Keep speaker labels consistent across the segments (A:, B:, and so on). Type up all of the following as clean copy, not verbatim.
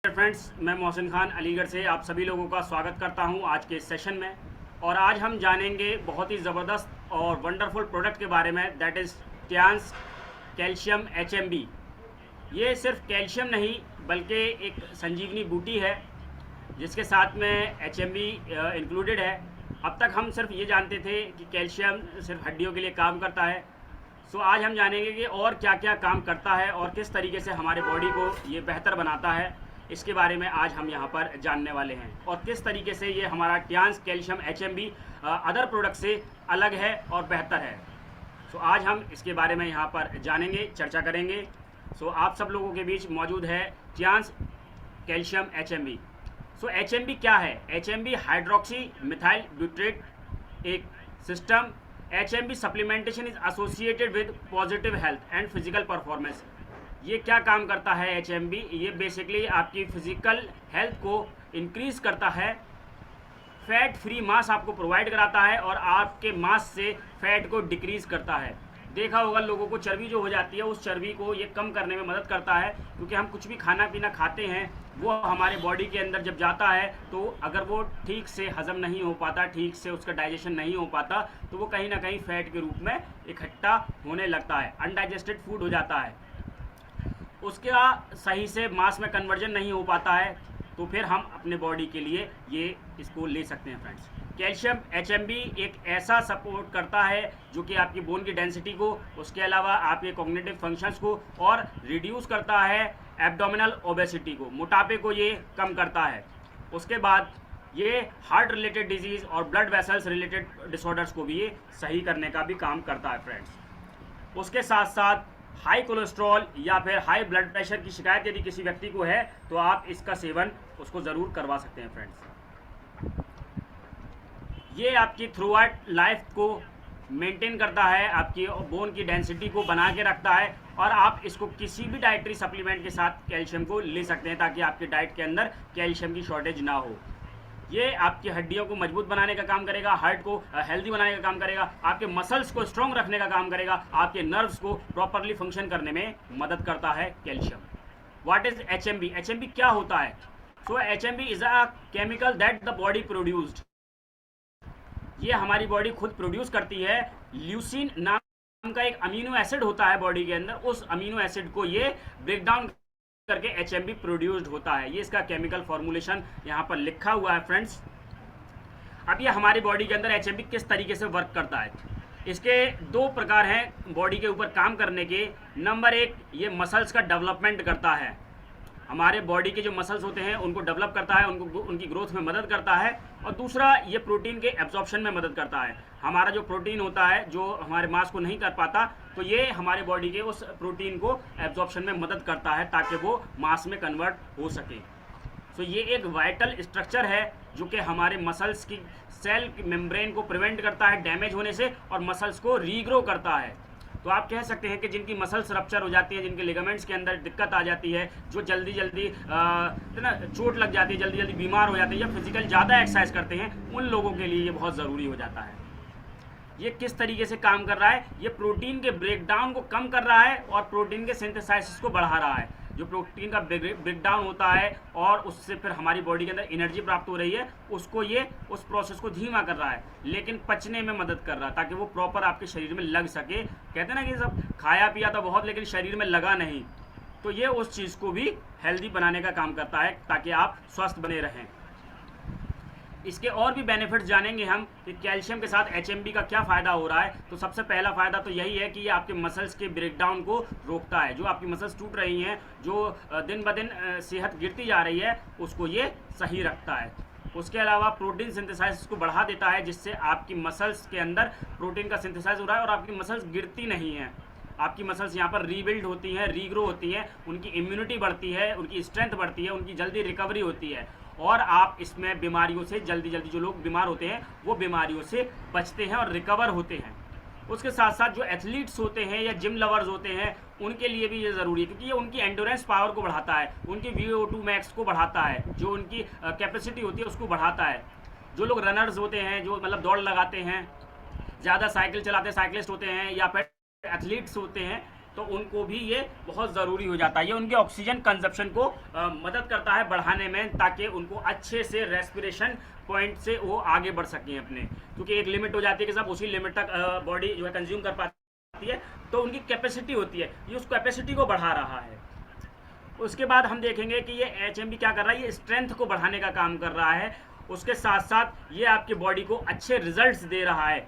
A: Friends, मैं मोहसिन खान अलीगढ़ से आप सभी लोगों का स्वागत करता हूं आज के सेशन में। और आज हम जानेंगे बहुत ही ज़बरदस्त और वंडरफुल प्रोडक्ट के बारे में, दैट इज़ टियान्स कैल्शियम HMB। ये सिर्फ कैल्शियम नहीं बल्कि एक संजीवनी बूटी है जिसके साथ में HMB इंक्लूडेड है। अब तक हम सिर्फ ये जानते थे कि कैल्शियम सिर्फ हड्डियों के लिए काम करता है। सो आज हम जानेंगे कि और क्या क्या काम करता है और किस तरीके से हमारे बॉडी को ये बेहतर बनाता है। इसके बारे में आज हम यहाँ पर जानने वाले हैं और किस तरीके से ये हमारा टियान्स कैल्शियम HMB अदर प्रोडक्ट से अलग है और बेहतर है। सो आज हम इसके बारे में यहाँ पर जानेंगे, चर्चा करेंगे। सो आप सब लोगों के बीच मौजूद है टियान्स कैल्शियम HMB। सो HMB क्या है? HMB हाइड्रोक्सी मिथाइल ब्यूट्रेट एक system. HMB supplementation is associated with positive health and physical performance. ये क्या काम करता है HMB? ये बेसिकली आपकी फिजिकल हेल्थ को इंक्रीज करता है, फैट फ्री मास आपको प्रोवाइड कराता है और आपके मास से फैट को डिक्रीज करता है। देखा होगा लोगों को चर्बी जो हो जाती है, उस चर्बी को ये कम करने में मदद करता है, क्योंकि हम कुछ भी खाना पीना खाते हैं वो हमारे बॉडी के अंदर जब जाता है तो अगर वो ठीक से हजम नहीं हो पाता, ठीक से उसका डाइजेशन नहीं हो पाता, तो वो कहीं ना कहीं फैट के रूप में इकट्ठा होने लगता है, अनडाइजेस्टेड फूड हो जाता है, उसका सही से मास में कन्वर्जन नहीं हो पाता है। तो फिर हम अपने बॉडी के लिए ये इसको ले सकते हैं फ्रेंड्स। कैल्शियम HMB एक ऐसा सपोर्ट करता है जो कि आपकी बोन की डेंसिटी को, उसके अलावा आपके कॉग्निटिव फंक्शंस को और रिड्यूस करता है एब्डोमिनल ओबेसिटी को, मोटापे को ये कम करता है। उसके बाद ये हार्ट रिलेटेड डिजीज़ और ब्लड वेसल्स रिलेटेड डिसऑर्डर्स को भी ये सही करने का भी काम करता है फ्रेंड्स। उसके साथ साथ हाई कोलेस्ट्रॉल या फिर हाई ब्लड प्रेशर की शिकायत यदि किसी व्यक्ति को है तो आप इसका सेवन उसको ज़रूर करवा सकते हैं फ्रेंड्स। ये आपकी थ्रू आउट लाइफ को मेंटेन करता है, आपकी बोन की डेंसिटी को बना के रखता है और आप इसको किसी भी डाइटरी सप्लीमेंट के साथ कैल्शियम को ले सकते हैं ताकि आपकी डाइट के अंदर कैल्शियम की शॉर्टेज ना हो। ये आपकी हड्डियों को मजबूत बनाने का काम करेगा, हार्ट को हेल्दी बनाने का काम करेगा, आपके मसल्स को स्ट्रॉन्ग रखने का काम करेगा, आपके नर्व्स को प्रॉपरली फंक्शन करने में मदद करता है calcium. What is HMB? HMB क्या होता है? सो HMB is a chemical that the body produced. ये हमारी बॉडी खुद प्रोड्यूस करती है। ल्यूसीन नाम का एक अमीनो एसिड होता है बॉडी के अंदर, उस अमीनो एसिड को ये ब्रेक डाउन करके HMB प्रोड्यूस्ड होता है। ये इसका केमिकल फॉर्मूलेशन यहाँ पर लिखा हुआ है फ्रेंड्स। अब ये हमारी बॉडी के अंदर HMB किस तरीके से वर्क करता है? इसके दो प्रकार हैं बॉडी के ऊपर काम करने के। नंबर एक, ये मसल्स का डेवलपमेंट करता है। हमारे बॉडी के जो मसल्स होते हैं उनको डेवलप करता है, उनको उनकी ग्रोथ में मदद करता है। और दूसरा, ये प्रोटीन के एब्जॉर्प्शन में मदद करता है। हमारा जो प्रोटीन होता है जो हमारे मांस को नहीं कर पाता, तो ये हमारे बॉडी के उस प्रोटीन को एब्जॉर्प्शन में मदद करता है ताकि वो मांस में कन्वर्ट हो सके। सो ये एक वाइटल स्ट्रक्चर है जो कि हमारे मसल्स की सेल मेम्ब्रेन को प्रिवेंट करता है डैमेज होने से और मसल्स को रीग्रो करता है। तो आप कह सकते हैं कि जिनकी मसल्स रप्चर हो जाती है, जिनके लिगामेंट्स के अंदर दिक्कत आ जाती है, जो जल्दी जल्दी ना चोट लग जाती है, जल्दी जल्दी बीमार हो जाते हैं या फिजिकल ज़्यादा एक्सरसाइज करते हैं, उन लोगों के लिए ये बहुत ज़रूरी हो जाता है। ये किस तरीके से काम कर रहा है? ये प्रोटीन के ब्रेकडाउन को कम कर रहा है और प्रोटीन के सिंथेसाइसिस को बढ़ा रहा है। जो प्रोटीन का ब्रेकडाउन होता है और उससे फिर हमारी बॉडी के अंदर एनर्जी प्राप्त हो रही है, उसको ये उस प्रोसेस को धीमा कर रहा है, लेकिन पचने में मदद कर रहा है ताकि वो प्रॉपर आपके शरीर में लग सके। कहते हैं ना कि सब खाया पिया था बहुत लेकिन शरीर में लगा नहीं, तो ये उस चीज़ को भी हेल्दी बनाने का काम करता है ताकि आप स्वस्थ बने रहें। इसके और भी बेनिफिट्स जानेंगे हम कि कैल्शियम के साथ HMB का क्या फ़ायदा हो रहा है। तो सबसे पहला फ़ायदा तो यही है कि ये आपके मसल्स के ब्रेकडाउन को रोकता है। जो आपकी मसल्स टूट रही हैं, जो दिन ब दिन सेहत गिरती जा रही है, उसको ये सही रखता है। उसके अलावा प्रोटीन सिंथेसाइसिस को बढ़ा देता है, जिससे आपकी मसल्स के अंदर प्रोटीन का सिंथेसाइज हो रहा है और आपकी मसल्स गिरती नहीं हैं। आपकी मसल्स यहाँ पर रीबिल्ड होती हैं, रीग्रो होती हैं, उनकी इम्यूनिटी बढ़ती है, उनकी स्ट्रेंथ बढ़ती है, उनकी जल्दी रिकवरी होती है और आप इसमें बीमारियों से जल्दी जो लोग बीमार होते हैं वो बीमारियों से बचते हैं और रिकवर होते हैं। उसके साथ साथ जो एथलीट्स होते हैं या जिम लवर्स होते हैं उनके लिए भी ये ज़रूरी है, क्योंकि ये उनकी एंडोरेंस पावर को बढ़ाता है, उनकी VO2 मैक्स को बढ़ाता है, जो उनकी कैपेसिटी होती है उसको बढ़ाता है। जो लोग रनर्स होते हैं, जो मतलब दौड़ लगाते हैं, ज़्यादा साइकिल चलाते हैं, साइकिलिस्ट होते हैं या फिर एथलीट्स होते हैं, तो उनको भी ये बहुत ज़रूरी हो जाता है। ये उनके ऑक्सीजन कंजप्शन को मदद करता है बढ़ाने में, ताकि उनको अच्छे से रेस्पिरेशन पॉइंट से वो आगे बढ़ सकें अपने, क्योंकि एक लिमिट हो जाती है कि सब उसी लिमिट तक बॉडी जो है कंज्यूम कर पाती है, तो उनकी कैपेसिटी होती है, ये उस कैपेसिटी को बढ़ा रहा है। उसके बाद हम देखेंगे कि ये HMB क्या कर रहा है, ये स्ट्रेंथ को बढ़ाने का काम कर रहा है, उसके साथ साथ ये आपकी बॉडी को अच्छे रिजल्ट्स दे रहा है।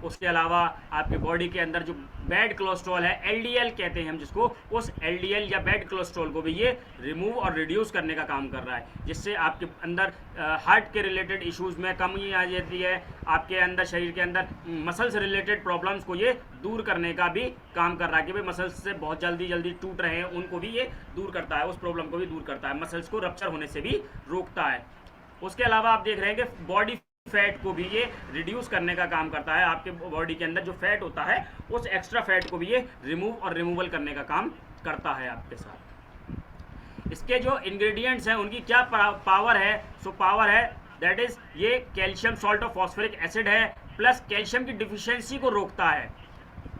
A: उसके अलावा आपके बॉडी के अंदर जो बैड कोलेस्ट्रॉल है, LDL कहते हैं हम जिसको, उस LDL या बैड कोलेस्ट्रॉल को भी ये रिमूव और रिड्यूस करने का काम कर रहा है, जिससे आपके अंदर हार्ट के रिलेटेड इश्यूज़ में कमी आ जाती है, आपके अंदर शरीर के अंदर मसल्स रिलेटेड प्रॉब्लम्स को ये दूर करने का भी काम कर रहा है कि भाई मसल्स से बहुत जल्दी टूट रहे हैं, उनको भी ये दूर करता है, उस प्रॉब्लम को भी दूर करता है, मसल्स को रप्चर होने से भी रोकता है। उसके अलावा आप देख रहे हैं कि बॉडी फैट को भी ये रिड्यूस करने का काम करता है, आपके बॉडी के अंदर जो फैट होता है उस एक्स्ट्रा फैट को भी ये रिमूव और रिमूवल करने का काम करता है आपके साथ। इसके जो इंग्रेडिएंट्स हैं उनकी क्या पावर है, सो पावर है दैट इज ये कैल्शियम सॉल्ट और फॉस्फोरिक एसिड है, प्लस कैल्शियम की डिफिशियंसी को रोकता है,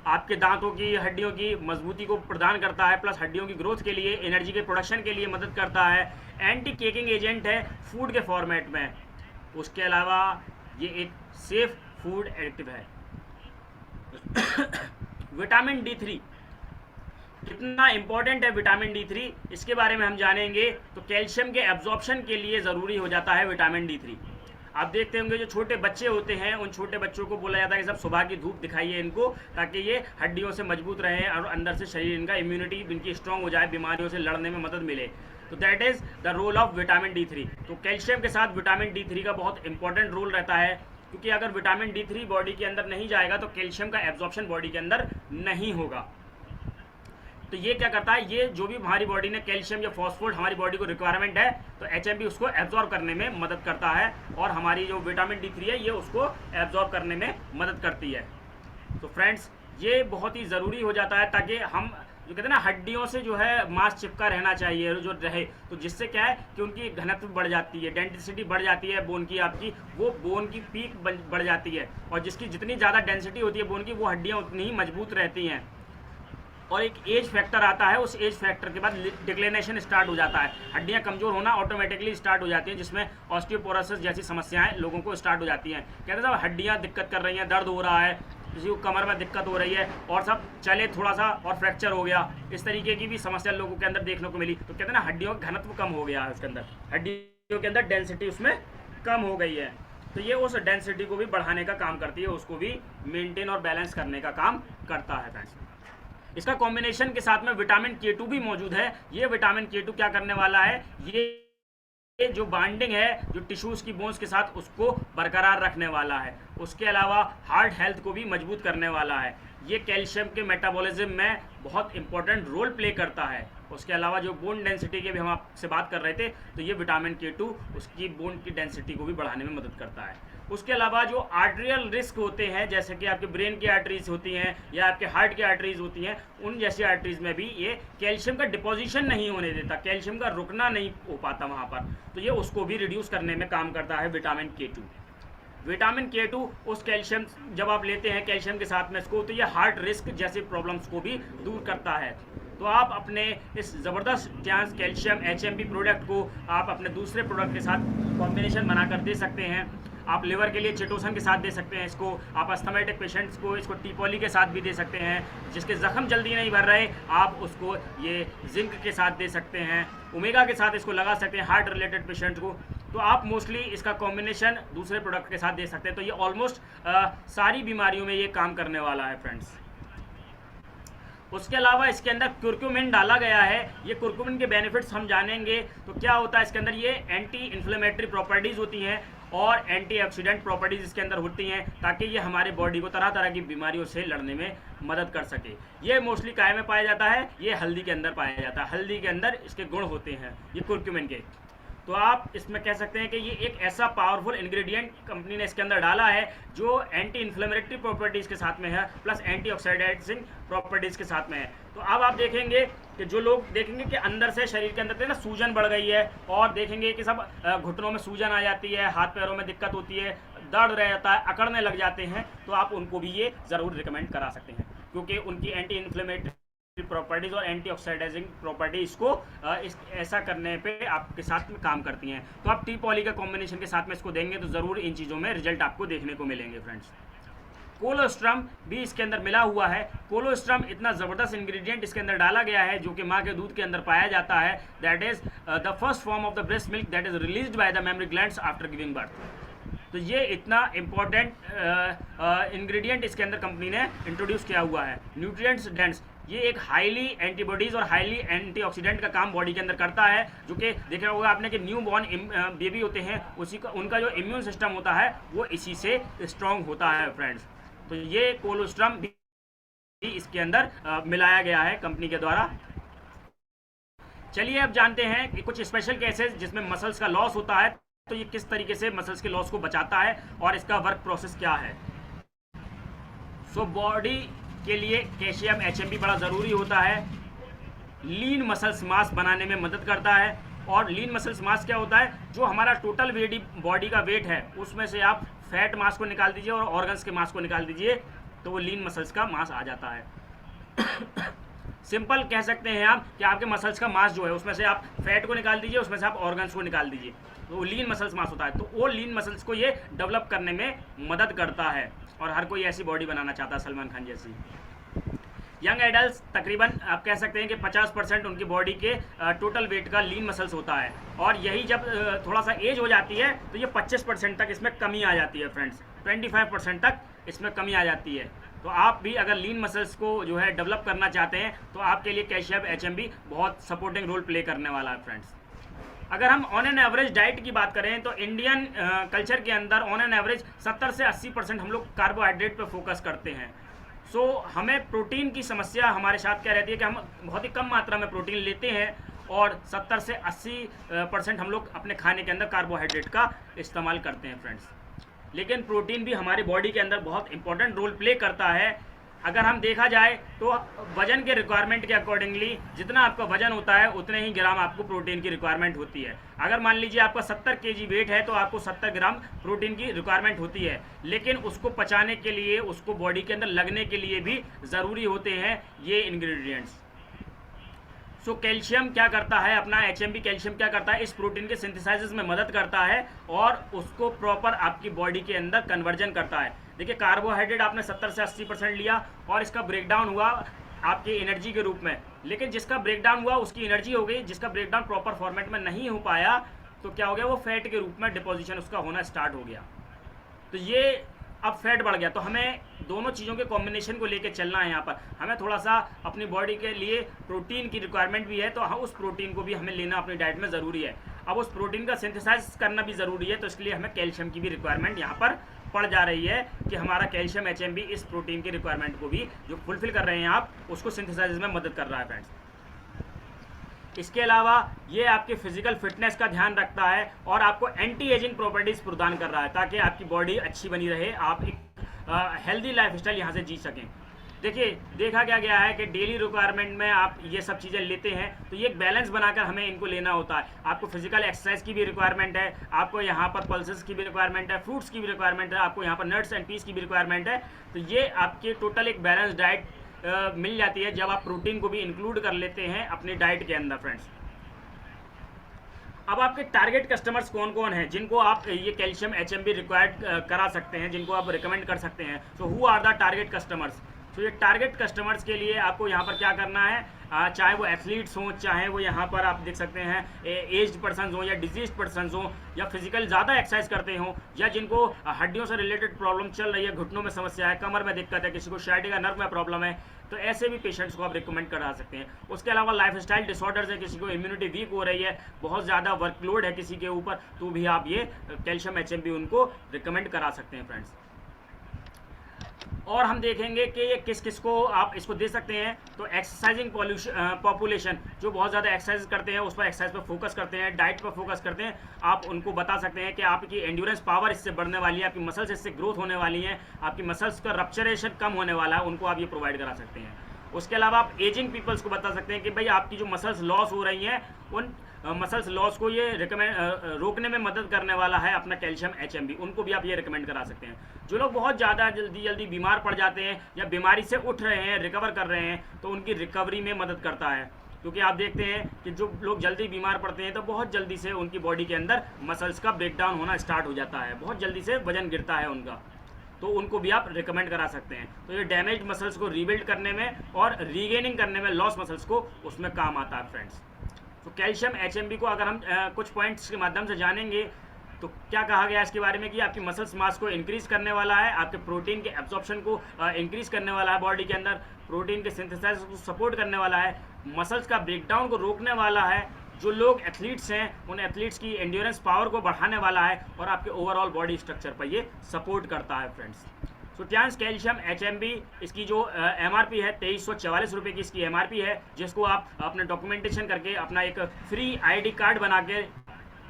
A: आपके दांतों की हड्डियों की मजबूती को प्रदान करता है, प्लस हड्डियों की ग्रोथ के लिए, एनर्जी के प्रोडक्शन के लिए मदद करता है, एंटी केकिंग एजेंट है फूड के फॉर्मेट में। उसके अलावा ये एक सेफ फूड एडिटिव है। विटामिन D3 कितना इंपॉर्टेंट है, विटामिन D3 इसके बारे में हम जानेंगे। तो कैल्शियम के एब्जॉर्प्शन के लिए ज़रूरी हो जाता है विटामिन D3। आप देखते होंगे जो छोटे बच्चे होते हैं, उन छोटे बच्चों को बोला जाता है कि सब सुबह की धूप दिखाइए इनको, ताकि ये हड्डियों से मजबूत रहें और अंदर से शरीर इनका इम्यूनिटी इनकी स्ट्रांग हो जाए, बीमारियों से लड़ने में मदद मिले। तो that is the role of vitamin D3। तो कैल्शियम के साथ विटामिन D3 का बहुत इंपॉर्टेंट रोल रहता है, क्योंकि अगर विटामिन D3 बॉडी के अंदर नहीं जाएगा तो कैल्शियम का एब्जॉर्प्शन बॉडी के अंदर नहीं होगा। तो ये क्या करता है, ये जो भी हमारी बॉडी ने कैल्शियम या फॉस्फोरेट हमारी बॉडी को रिक्वायरमेंट है, तो HMB उसको एब्जॉर्ब करने में मदद करता है, और हमारी जो विटामिन D3 है ये उसको एब्जॉर्ब करने में मदद करती है। तो फ्रेंड्स ये बहुत ही ज़रूरी हो जाता है, ताकि हम जो कहते हैं ना हड्डियों से जो है मांस चिपका रहना चाहिए जो रहे, तो जिससे क्या है कि उनकी घनत्व बढ़ जाती है, डेंसिटी बढ़ जाती है बोन की, आपकी वो बोन की पीक बढ़ जाती है, और जिसकी जितनी ज़्यादा डेंसिटी होती है बोन की, वो हड्डियाँ उतनी ही मजबूत रहती हैं। और एक एज फैक्टर आता है, उस एज फैक्टर के बाद डिक्लिनेशन स्टार्ट हो जाता है, हड्डियां कमज़ोर होना ऑटोमेटिकली स्टार्ट हो जाती हैं, जिसमें ऑस्टियोपोरोसिस जैसी समस्याएं लोगों को स्टार्ट हो जाती हैं। कहते हैं हड्डियां दिक्कत कर रही हैं, दर्द हो रहा है, किसी को कमर में दिक्कत हो रही है, और सब चले थोड़ा सा और फ्रैक्चर हो गया, इस तरीके की भी समस्या लोगों के अंदर देखने को मिली। तो कहते हैं ना हड्डियों का घनत्व कम हो गया है, उसके अंदर हड्डियों के अंदर डेंसिटी उसमें कम हो गई है, तो ये उस डेंसिटी को भी बढ़ाने का काम करती है, उसको भी मेनटेन और बैलेंस करने का काम करता है फ्रेंड्स। इसका कॉम्बिनेशन के साथ में विटामिन K2 भी मौजूद है। ये विटामिन K2 क्या करने वाला है, ये जो बाइंडिंग है जो टिश्यूज़ की बोन्स के साथ उसको बरकरार रखने वाला है। उसके अलावा हार्ट हेल्थ को भी मजबूत करने वाला है। ये कैल्शियम के मेटाबॉलिज्म में बहुत इंपॉर्टेंट रोल प्ले करता है। उसके अलावा जो बोन डेंसिटी की भी हम आपसे बात कर रहे थे, तो ये विटामिन K2 उसकी बोन की डेंसिटी को भी बढ़ाने में मदद करता है। उसके अलावा जो आर्टरियल रिस्क होते हैं, जैसे कि आपके ब्रेन की आर्टरीज होती हैं या आपके हार्ट की आर्टरीज होती हैं, उन जैसी आर्टरीज में भी ये कैल्शियम का डिपोजिशन नहीं होने देता, कैल्शियम का रुकना नहीं हो पाता वहाँ पर, तो ये उसको भी रिड्यूस करने में काम करता है विटामिन K2। विटामिन K2 उस कैल्शियम जब आप लेते हैं कैल्शियम के साथ में इसको, तो ये हार्ट रिस्क जैसे प्रॉब्लम्स को भी दूर करता है। तो आप अपने इस ज़बरदस्त टियांस कैल्शियम HMB प्रोडक्ट को आप अपने दूसरे प्रोडक्ट के साथ कॉम्बिनेशन बनाकर दे सकते हैं। आप लिवर के लिए चिटोसन के साथ दे सकते हैं इसको, आप अस्थमेटिक पेशेंट्स को इसको टीपोली के साथ भी दे सकते हैं, जिसके ज़ख्म जल्दी नहीं भर रहे आप उसको ये जिंक के साथ दे सकते हैं, ओमेगा के साथ इसको लगा सकते हैं हार्ट रिलेटेड पेशेंट्स को। तो आप मोस्टली इसका कॉम्बिनेशन दूसरे प्रोडक्ट के साथ दे सकते हैं। तो ये ऑलमोस्ट सारी बीमारियों में ये काम करने वाला है फ्रेंड्स। उसके अलावा इसके अंदर कुर्कुमिन डाला गया है। ये कुर्कुमिन के बेनिफिट्स हम जानेंगे। तो क्या होता है इसके अंदर, ये एंटी इन्फ्लेमेटरी प्रॉपर्टीज़ होती हैं और एंटीऑक्सीडेंट प्रॉपर्टीज़ इसके अंदर होती हैं, ताकि ये हमारे बॉडी को तरह तरह की बीमारियों से लड़ने में मदद कर सके। ये मोस्टली काय में पाया जाता है, ये हल्दी के अंदर पाया जाता है, हल्दी के अंदर इसके गुण होते हैं ये कुर्कुमिन के। तो आप इसमें कह सकते हैं कि ये एक ऐसा पावरफुल इंग्रेडिएंट कंपनी ने इसके अंदर डाला है जो एंटी इन्फ्लेमेटरी प्रॉपर्टीज़ के साथ में है, प्लस एंटीऑक्सीडेंटिंग प्रॉपर्टीज़ के साथ में है। तो अब आप देखेंगे कि जो लोग देखेंगे कि अंदर से शरीर के अंदर से ना सूजन बढ़ गई है, और देखेंगे कि सब घुटनों में सूजन आ जाती है, हाथ पैरों में दिक्कत होती है, दर्द रह जाता है, अकड़ने लग जाते हैं, तो आप उनको भी ये ज़रूर रिकमेंड करा सकते हैं, क्योंकि उनकी एंटी इन्फ्लेमेटरी प्रॉपर्टीज और एंटीऑक्सीडाइजिंग प्रॉपर्टी इसको ऐसा करने पे आपके साथ में काम करती हैं। तो आप टी पॉली का कॉम्बिनेशन के साथ में इसको देंगे तो ज़रूर इन चीज़ों में रिजल्ट आपको देखने को मिलेंगे फ्रेंड्स। कोलोस्ट्रम भी इसके अंदर मिला हुआ है। कोलोस्ट्रम इतना ज़बरदस्त इंग्रेडिएंट इसके अंदर डाला गया है जो कि माँ के दूध के अंदर पाया जाता है। That is the first form of the breast milk that is released by the mammary glands after giving birth. तो ये इतना इम्पॉर्टेंट इंग्रेडिएंट इसके अंदर कंपनी ने इंट्रोड्यूस किया हुआ है। न्यूट्रिएंट्स डेंस, ये एक हाईली एंटीबॉडीज़ और हाईली एंटीऑक्सीडेंट का काम बॉडी के अंदर करता है, जो कि देखा होगा आपने कि न्यू बॉर्न बेबी होते हैं उसी का उनका जो इम्यून सिस्टम होता है वो इसी से स्ट्रॉन्ग होता है फ्रेंड्स। तो ये कोलोस्ट्रम भी इसके अंदर मिलाया गया है कंपनी के द्वारा। चलिए अब जानते हैं कि कुछ स्पेशल केसेस जिसमें मसल्स का लॉस होता है, तो ये किस तरीके से मसल्स के लॉस को बचाता है और इसका वर्क प्रोसेस क्या है। सो बॉडी के लिए कैल्शियम HMB बड़ा ज़रूरी होता है। लीन मसल्स मास बनाने में मदद करता है। और लीन मसल्स मास क्या होता है, जो हमारा टोटल बॉडी का वेट है उसमें से आप फैट मास को निकाल दीजिए और ऑर्गन्स के मास को निकाल दीजिए तो वो लीन मसल्स का मास आ जाता है। सिंपल कह सकते हैं आप कि आपके मसल्स का मास जो है उसमें से आप फैट को निकाल दीजिए, उसमें से आप ऑर्गन्स को निकाल दीजिए, तो वो लीन मसल्स मास होता है। तो वो लीन मसल्स को ये डेवलप करने में मदद करता है और हर कोई ऐसी बॉडी बनाना चाहता है सलमान खान जैसी। यंग एडल्ट तकरीबन आप कह सकते हैं कि 50% उनकी बॉडी के टोटल वेट का लीन मसल्स होता है, और यही जब थोड़ा सा एज हो जाती है तो ये 25% तक इसमें कमी आ जाती है फ्रेंड्स, 25% तक इसमें कमी आ जाती है। तो आप भी अगर लीन मसल्स को जो है डेवलप करना चाहते हैं तो आपके लिए कैल्शियम HMB बहुत सपोर्टिंग रोल प्ले करने वाला है फ्रेंड्स। अगर हम ऑन एन एवरेज डाइट की बात करें तो इंडियन कल्चर के अंदर ऑन एन एवरेज 70 से 80% हम लोग कार्बोहाइड्रेट पे फोकस करते हैं। सो हमें प्रोटीन की समस्या हमारे साथ क्या रहती है कि हम बहुत ही कम मात्रा में प्रोटीन लेते हैं और 70 से 80% हम लोग अपने खाने के अंदर कार्बोहाइड्रेट का इस्तेमाल करते हैं फ्रेंड्स। लेकिन प्रोटीन भी हमारी बॉडी के अंदर बहुत इंपॉर्टेंट रोल प्ले करता है। अगर हम देखा जाए तो वजन के रिक्वायरमेंट के अकॉर्डिंगली जितना आपका वजन होता है उतने ही ग्राम आपको प्रोटीन की रिक्वायरमेंट होती है। अगर मान लीजिए आपका 70 kg वेट है तो आपको 70 ग्राम प्रोटीन की रिक्वायरमेंट होती है, लेकिन उसको पचाने के लिए, उसको बॉडी के अंदर लगने के लिए भी ज़रूरी होते हैं ये इंग्रेडिएंट्स। सो कैल्शियम क्या करता है, अपना HMB कैल्शियम क्या करता है, इस प्रोटीन के सिंथेसाइसिस में मदद करता है और उसको प्रॉपर आपकी बॉडी के अंदर कन्वर्जन करता है। देखिए कार्बोहाइड्रेट आपने 70 से 80% लिया और इसका ब्रेकडाउन हुआ आपकी एनर्जी के रूप में, लेकिन जिसका ब्रेकडाउन हुआ उसकी एनर्जी हो गई, जिसका ब्रेकडाउन प्रॉपर फॉर्मेट में नहीं हो पाया तो क्या हो गया, वो फैट के रूप में डिपोजिशन उसका होना स्टार्ट हो गया। तो ये अब फैट बढ़ गया। तो हमें दोनों चीज़ों के कॉम्बिनेशन को लेके चलना है। यहाँ पर हमें थोड़ा सा अपनी बॉडी के लिए प्रोटीन की रिक्वायरमेंट भी है, तो हाँ उस प्रोटीन को भी हमें लेना अपनी डाइट में ज़रूरी है। अब उस प्रोटीन का सिंथेसाइज करना भी ज़रूरी है, तो इसलिए हमें कैल्शियम की भी रिक्वायरमेंट यहाँ पर पड़ जा रही है कि हमारा कैल्शियम HMB इस प्रोटीन की रिक्वायरमेंट को भी जो फुलफिल कर रहे हैं आप, उसको सिंथेसाइज में मदद कर रहा है फ्रेंड्स। इसके अलावा ये आपके फिजिकल फिटनेस का ध्यान रखता है और आपको एंटी एजिंग प्रॉपर्टीज़ प्रदान कर रहा है ताकि आपकी बॉडी अच्छी बनी रहे, आप एक हेल्दी लाइफस्टाइल यहाँ से जी सकें। देखिए देखा क्या गया है कि डेली रिक्वायरमेंट में आप ये सब चीज़ें लेते हैं तो ये एक बैलेंस बनाकर हमें इनको लेना होता है। आपको फिजिकल एक्सरसाइज की भी रिक्वायरमेंट है, आपको यहाँ पर पल्सेस की भी रिक्वायरमेंट है, फ्रूट्स की भी रिक्वायरमेंट है, आपको यहाँ पर नट्स एंड पीस की भी रिक्वायरमेंट है। तो ये आपके टोटल एक बैलेंस डाइट मिल जाती है जब आप प्रोटीन को भी इंक्लूड कर लेते हैं अपनी डाइट के अंदर फ्रेंड्स। अब आपके टारगेट कस्टमर्स कौन कौन हैं जिनको आप ये कैल्शियम HMB रिक्वायर्ड करा सकते हैं, जिनको आप रिकमेंड कर सकते हैं। So who are the target customers. तो ये टारगेट कस्टमर्स के लिए आपको यहाँ पर क्या करना है, चाहे वो एथलीट्स हों, चाहे वो यहाँ पर आप देख सकते हैं एज्ड पर्सनस हों या डिजीज पर्सनस हों या फिजिकल ज़्यादा एक्सरसाइज करते हों या जिनको हड्डियों से रिलेटेड प्रॉब्लम चल रही है, घुटनों में समस्या है, कमर में दिक्कत है, किसी को शाइटिका नर्व में प्रॉब्लम है, तो ऐसे भी पेशेंट्स को आप रिकमेंड करा सकते हैं। उसके अलावा लाइफस्टाइल डिसऑर्डर्स है, किसी को इम्यूनिटी वीक हो रही है, बहुत ज़्यादा वर्कलोड है किसी के ऊपर, तो भी आप ये कैल्शियम HMB उनको रिकमेंड करा सकते हैं फ्रेंड्स। और हम देखेंगे कि ये किस किस को आप इसको दे सकते हैं। तो एक्सरसाइजिंग पॉपुलेशन जो बहुत ज़्यादा एक्सरसाइज करते हैं, उस पर एक्सरसाइज पर फोकस करते हैं, डाइट पर फोकस करते हैं, आप उनको बता सकते हैं कि आपकी एंड्योरेंस पावर इससे बढ़ने वाली है, आपकी मसल्स इससे ग्रोथ होने वाली हैं, आपकी मसल्स का रप्चरेशन कम होने वाला है, उनको आप ये प्रोवाइड करा सकते हैं। उसके अलावा आप एजिंग पीपल्स को बता सकते हैं कि भाई आपकी जो मसल्स लॉस हो रही हैं मसल्स लॉस को ये रोकने में मदद करने वाला है अपना कैल्शियम HMB। उनको भी आप ये रिकमेंड करा सकते हैं। जो लोग बहुत ज़्यादा जल्दी बीमार पड़ जाते हैं या बीमारी से उठ रहे हैं, रिकवर कर रहे हैं, तो उनकी रिकवरी में मदद करता है। क्योंकि आप देखते हैं कि जो लोग जल्दी बीमार पड़ते हैं तो बहुत जल्दी से उनकी बॉडी के अंदर मसल्स का ब्रेकडाउन होना स्टार्ट हो जाता है, बहुत जल्दी से वजन गिरता है उनका, तो उनको भी आप रिकमेंड करा सकते हैं। तो ये डैमेज मसल्स को रीबिल्ड करने में और रीगेनिंग करने में लॉस मसल्स को उसमें काम आता है फ्रेंड्स। तो कैल्शियम HMB को अगर हम कुछ पॉइंट्स के माध्यम से जानेंगे तो क्या कहा गया इसके बारे में कि आपकी मसल्स मास को इंक्रीज करने वाला है, आपके प्रोटीन के एब्जॉर्प्शन को इंक्रीज करने वाला है, बॉडी के अंदर प्रोटीन के सिंथेसाइज को सपोर्ट करने वाला है, मसल्स का ब्रेकडाउन को रोकने वाला है, जो लोग एथलीट्स हैं उन एथलीट्स की एंड्योरेंस पावर को बढ़ाने वाला है, और आपके ओवरऑल बॉडी स्ट्रक्चर पर ये सपोर्ट करता है फ्रेंड्स। तो टियांस कैल्शियम HMB इसकी जो MRP है 2344 रुपये की इसकी MRP है, जिसको आप अपने डॉक्यूमेंटेशन करके अपना एक फ्री ID कार्ड बना के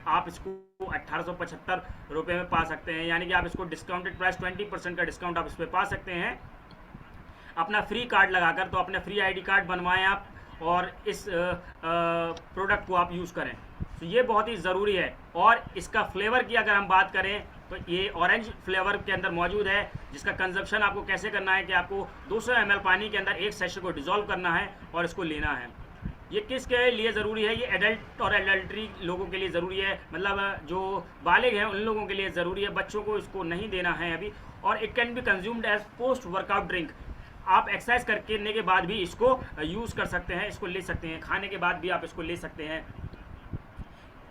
A: आप इसको 1875 रुपये में पा सकते हैं। यानी कि आप इसको डिस्काउंटेड प्राइस 20% का डिस्काउंट आप इस पर पा सकते हैं अपना फ्री कार्ड लगाकर। तो अपने फ्री ID कार्ड बनवाएं आप और इस प्रोडक्ट को आप यूज़ करें। तो ये बहुत ही ज़रूरी है। और इसका फ्लेवर की अगर हम बात करें तो ये ऑरेंज फ्लेवर के अंदर मौजूद है, जिसका कंजप्शन आपको कैसे करना है कि आपको 200 ml पानी के अंदर एक सेशे को डिज़ोल्व करना है और इसको लेना है। ये किसके लिए ज़रूरी है? ये एडल्ट और एडल्ट्री लोगों के लिए ज़रूरी है, मतलब जो बालिग हैं उन लोगों के लिए ज़रूरी है, बच्चों को इसको नहीं देना है अभी। और it can be consumed as post workout drink. आप एक्सरसाइज करने के बाद भी इसको यूज़ कर सकते हैं, इसको ले सकते हैं, खाने के बाद भी आप इसको ले सकते हैं।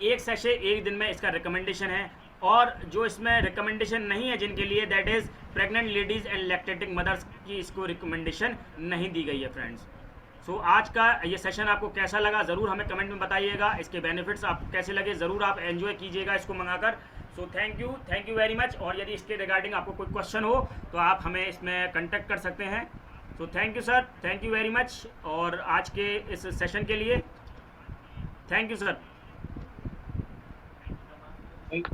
A: एक सेशे एक दिन में इसका रिकमेंडेशन है। और जो इसमें रिकमेंडेशन नहीं है जिनके लिए, that is pregnant ladies and lactating mothers की इसको रिकमेंडेशन नहीं दी गई है फ्रेंड्स। सो आज का ये सेशन आपको कैसा लगा ज़रूर हमें कमेंट में बताइएगा। इसके बेनिफिट्स आपको कैसे लगे ज़रूर आप एंजॉय कीजिएगा इसको मंगाकर। So thank you very much. और यदि इसके रिगार्डिंग आपको कोई क्वेश्चन हो तो आप हमें इसमें कंटेक्ट कर सकते हैं। सो thank you sir, thank you very much. और आज के इस सेशन के लिए thank you sir.
B: Thank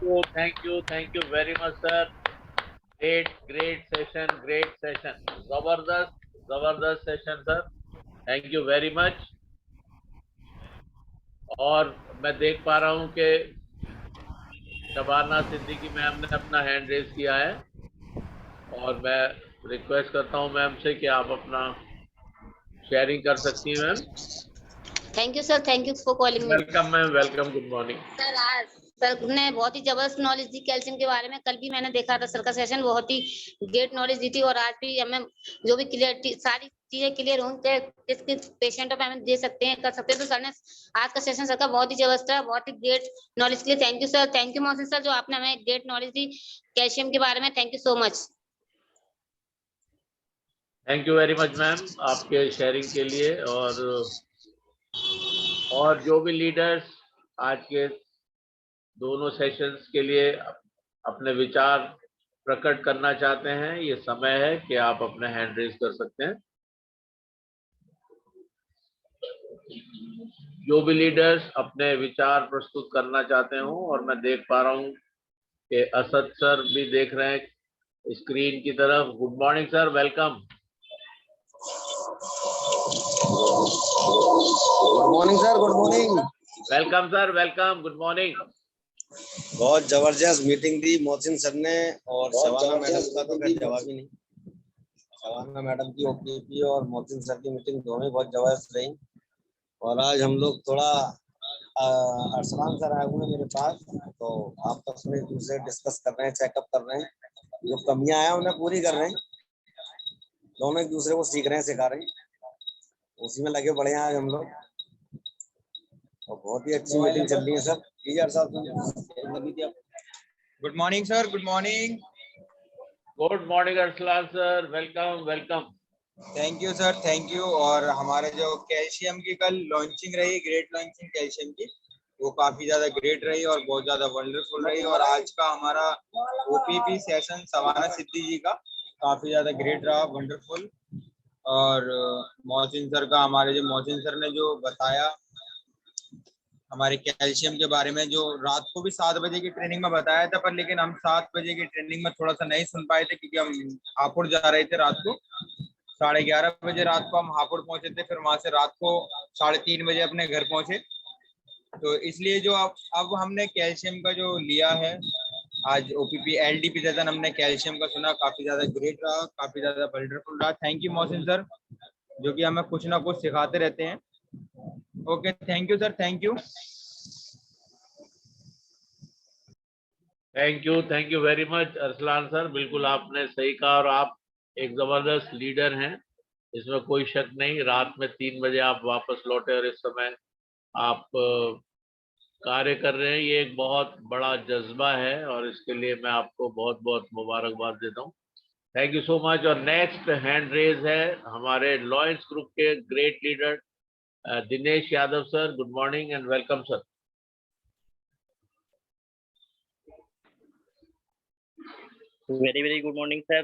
B: you very much, sir. Great session. Zabardast session, sir. Thank you very much. और मैं देख पा रहा हूँ कि शबाना सिद्दीकी मैम ने अपना हैंड रेज किया है, और मैं रिक्वेस्ट करता हूँ मैम से कि आप अपना शेयरिंग कर सकती हैं ma'am.
C: Thank you sir, thank you for calling me.
B: Welcome ma'am, welcome, good morning
C: sir. आज सर ने बहुत ही जबरदस्त नॉलेज दी कैल्शियम के बारे में। कल भी मैंने देखा था सर का सेशन, बहुत ही ग्रेट नॉलेज दी थी। और आज भी हमें जो भी क्लियरिटी, सारी चीजें क्लियर होंगे किस पेशेंटों पे हमें दे सकते हैं, कर सकते हैं। तो सर ने आज का सेशन सर का बहुत ही जबरदस्त था, बहुत ही ग्रेट नॉलेज के लिए thank you sir. Thank you Mohsin sir, जो आपने हमें ग्रेट नॉलेज दी कैल्शियम के बारे में। Thank you so much.
B: Thank you very much ma'am आपके शेयरिंग के लिए। और जो भी लीडर्स आज के दोनों सेशंस के लिए अपने विचार प्रकट करना चाहते हैं, ये समय है कि आप अपने हैंड रेज कर सकते हैं। जो भी लीडर्स अपने विचार प्रस्तुत करना चाहते हो, और मैं देख पा रहा हूँ कि असद सर भी देख रहे हैं स्क्रीन की तरफ। Good morning sir, welcome.
D: Good morning sir, good morning.
B: Welcome sir, welcome, good morning.
D: बहुत जबरदस्त मीटिंग दी मोहसिन सर ने, और शबाना मैडम का तो कोई जवाब ही नहीं। शबाना मैडम की ओपीपी और मोहसिन सर की मीटिंग दोनों बहुत जबरदस्त रही। और आज हम लोग थोड़ा अरसलान सर आए हुए हैं मेरे पास, तो आपस में दूसरे डिस्कस कर रहे हैं, चेकअप कर रहे हैं, जो कमियां हैं उन्हें पूरी कर रहे हैं। दोनों एक दूसरे को सीख रहे हैं, सिखा रहे हैं, उसी में लगे पड़े हैं आज हम लोग। और बहुत ही अच्छी मीटिंग चल रही है sir.
E: Good morning sir, good morning.
B: Good morning Arsalan sir, welcome, welcome.
E: Thank you sir, thank you. और हमारे जो कैल्शियम की कल लॉन्चिंग रही, ग्रेट लॉन्चिंग कैल्शियम की, वो काफी ज्यादा ग्रेट रही और बहुत ज्यादा वंडरफुल रही। और आज का हमारा ओपीपी सेशन शबाना सिद्दी जी का काफी ज्यादा ग्रेट रहा, वंडरफुल। और मोहसिन सर का, हमारे जो मोहसिन सर ने जो बताया हमारे कैल्शियम के बारे में, जो रात को भी 7 बजे की ट्रेनिंग में बताया था, पर लेकिन हम 7 बजे की ट्रेनिंग में थोड़ा सा नहीं सुन पाए थे, क्योंकि हम हापुड़ जा रहे थे। रात को 11:30 बजे रात को हम हापुड़ पहुंचे थे, फिर वहां से रात को 3:30 बजे अपने घर पहुंचे। तो इसलिए जो अब हमने कैल्शियम का जो लिया है, आज ओपीपी एलडीपी सेशन हमने कैल्शियम का सुना, काफी ज्यादा ग्रेट रहा, काफी ज्यादा वंडरफुल रहा। थैंक यू मोहसिन सर, जो कि हमें कुछ ना कुछ सिखाते रहते हैं। Okay, thank you sir, thank you.
B: Thank you very much Arsalan sir, बिल्कुल आपने सही कहा और आप एक जबरदस्त लीडर हैं, इसमें कोई शक नहीं। रात में 3 बजे आप वापस लौटे और इस समय आप कार्य कर रहे हैं, ये एक बहुत बड़ा जज्बा है और इसके लिए मैं आपको बहुत बहुत मुबारकबाद देता हूँ। Thank you so much. और नेक्स्ट हैंड रेज है हमारे लॉयंस ग्रुप के great leader Dinesh Yadav sir. Good morning and welcome sir.
F: Very good morning, sir.